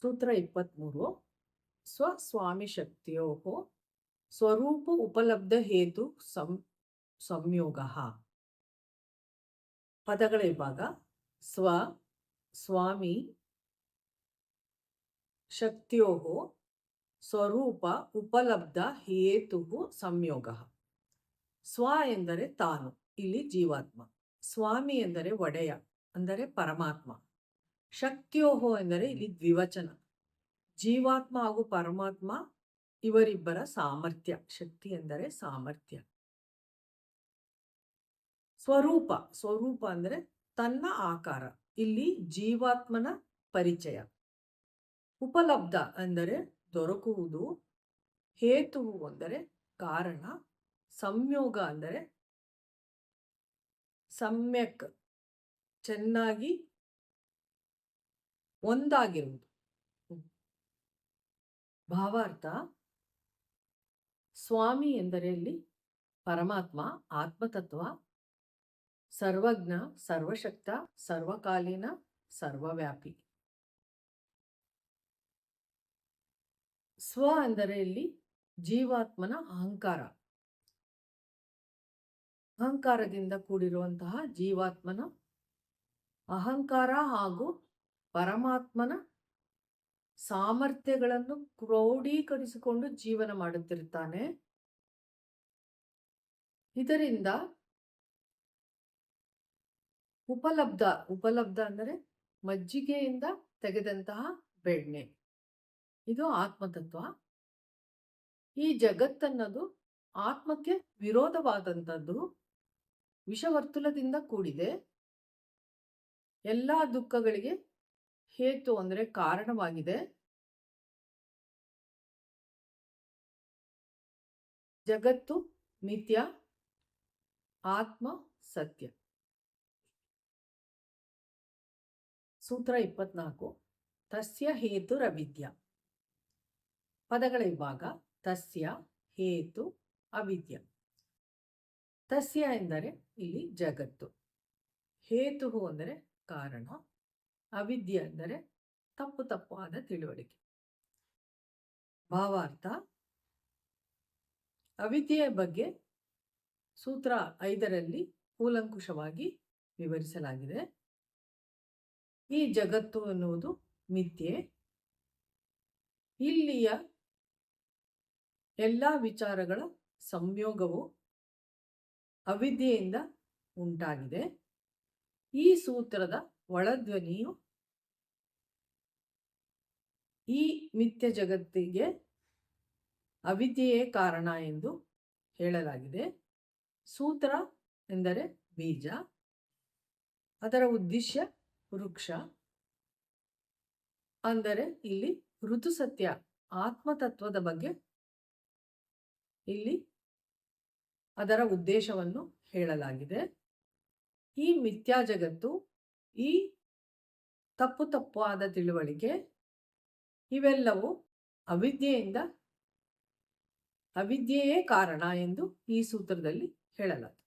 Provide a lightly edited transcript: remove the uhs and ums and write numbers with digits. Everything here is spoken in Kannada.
ಸೂತ್ರ 23 ಸ್ವಸ್ವಾಮಿ ಶಕ್ತಿಯೋ ಸ್ವರೂಪ ಉಪಲಬ್ಧ ಹೇತು ಸಂಯೋಗ. ಪದಗಳ ವಿಭಾಗ. ಸ್ವ ಸ್ವಾಮಿ ಶಕ್ತಿಯೋ ಸ್ವರೂಪ ಉಪಲಬ್ಧ ಹೇತು ಸಂಯೋಗ. ಸ್ವ ಎಂದರೆ ತಾನು, ಇಲ್ಲಿ ಜೀವಾತ್ಮ. ಸ್ವಾಮಿ ಎಂದರೆ ಒಡೆಯ, ಅಂದರೆ ಪರಮಾತ್ಮ. ಶಕ್ತಿಯೋಹೋ ಎಂದರೆ ಇಲ್ಲಿ ದ್ವಿವಚನ. ಜೀವಾತ್ಮ ಹಾಗೂ ಪರಮಾತ್ಮ ಇವರಿಬ್ಬರ ಸಾಮರ್ಥ್ಯ. ಶಕ್ತಿ ಎಂದರೆ ಸಾಮರ್ಥ್ಯ. ಸ್ವರೂಪ, ಸ್ವರೂಪ ಅಂದರೆ ತನ್ನ ಆಕಾರ, ಇಲ್ಲಿ ಜೀವಾತ್ಮನ ಪರಿಚಯ. ಉಪಲಬ್ಧ ಅಂದರೆ ದೊರಕುವುದು. ಹೇತುವು ಅಂದರೆ ಕಾರಣ. ಸಂಯೋಗ ಅಂದರೆ ಸಮ್ಯಕ್, ಚೆನ್ನಾಗಿ ಒಂದಾಗಿರುವುದು. ಭಾವಾರ್ಥ. ಸ್ವಾಮಿ ಎಂದರೆ ಇಲ್ಲಿ ಪರಮಾತ್ಮ, ಆತ್ಮತತ್ವ, ಸರ್ವಜ್ಞ, ಸರ್ವಶಕ್ತ, ಸರ್ವಕಾಲೀನ, ಸರ್ವವ್ಯಾಪಿ. ಸ್ವ ಅಂದರೆ ಇಲ್ಲಿ ಜೀವಾತ್ಮನ ಅಹಂಕಾರ, ಅಹಂಕಾರದಿಂದ ಕೂಡಿರುವಂತಹ ಜೀವಾತ್ಮನ ಅಹಂಕಾರ ಹಾಗೂ ಪರಮಾತ್ಮನ ಸಾಮರ್ಥ್ಯಗಳನ್ನು ಕ್ರೋಢೀಕರಿಸಿಕೊಂಡು ಜೀವನ ಮಾಡುತ್ತಿರುತ್ತಾನೆ. ಇದರಿಂದ ಉಪಲಬ್ಧ, ಉಪಲಬ್ಧ ಅಂದರೆ ಮಜ್ಜಿಗೆಯಿಂದ ತೆಗೆದಂತಹ ಬೆಣ್ಣೆ, ಇದು ಆತ್ಮತತ್ವ. ಈ ಜಗತ್ತನ್ನದು ಆತ್ಮಕ್ಕೆ ವಿರೋಧವಾದಂಥದ್ದು, ವಿಷವರ್ತುಲದಿಂದ ಕೂಡಿದೆ. ಎಲ್ಲ ದುಃಖಗಳಿಗೆ ಹೇತು ಅಂದರೆ ಕಾರಣವಾಗಿದೆ. ಜಗತ್ತು ಮಿಥ್ಯ, ಆತ್ಮ ಸತ್ಯ. ಸೂತ್ರ 24 ತಸ್ಯ ಹೇತುರವಿದ್ಯ. ಪದಗಳ ವಿಭಾಗ. ತಸ್ಯ ಹೇತು ಅವಿದ್ಯ. ತಸ್ಯ ಎಂದರೆ ಇಲ್ಲಿ ಜಗತ್ತು. ಹೇತು ಅಂದರೆ ಕಾರಣ. ಅವಿದ್ಯೆ ಅಂದರೆ ತಪ್ಪಾದ ತಿಳುವಳಿಕೆ. ಭಾವಾರ್ಥ. ಅವಿದ್ಯೆಯ ಬಗ್ಗೆ ಸೂತ್ರ 5ರಲ್ಲಿ ಕೂಲಂಕುಷವಾಗಿ ವಿವರಿಸಲಾಗಿದೆ. ಈ ಜಗತ್ತು ಎನ್ನುವುದು ಮಿಥ್ಯೆ. ಇಲ್ಲಿಯ ಎಲ್ಲ ವಿಚಾರಗಳ ಸಂಯೋಗವು ಅವಿದ್ಯೆಯಿಂದ ಉಂಟಾಗಿದೆ. ಈ ಸೂತ್ರದ ಒಳಧ್ವನಿಯು ಈ ಮಿಥ್ಯ ಜಗತ್ತಿಗೆ ಅವಿದ್ಯೆಯೇ ಕಾರಣ ಎಂದು ಹೇಳಲಾಗಿದೆ. ಸೂತ್ರ ಎಂದರೆ ಬೀಜ, ಅದರ ಉದ್ದೇಶ ವೃಕ್ಷ. ಅಂದರೆ ಇಲ್ಲಿ ಋತುಸತ್ಯ ಆತ್ಮತತ್ವದ ಬಗ್ಗೆ ಇಲ್ಲಿ ಅದರ ಉದ್ದೇಶವನ್ನು ಹೇಳಲಾಗಿದೆ. ಈ ಮಿಥ್ಯಾ ಜಗತ್ತು, ಈ ತಪ್ಪಾದ ತಿಳುವಳಿಕೆ, ಇವೆಲ್ಲವೂ ಅವಿದ್ಯೆಯೇ ಕಾರಣ ಎಂದು ಈ ಸೂತ್ರದಲ್ಲಿ ಹೇಳಲಾಗಿದೆ.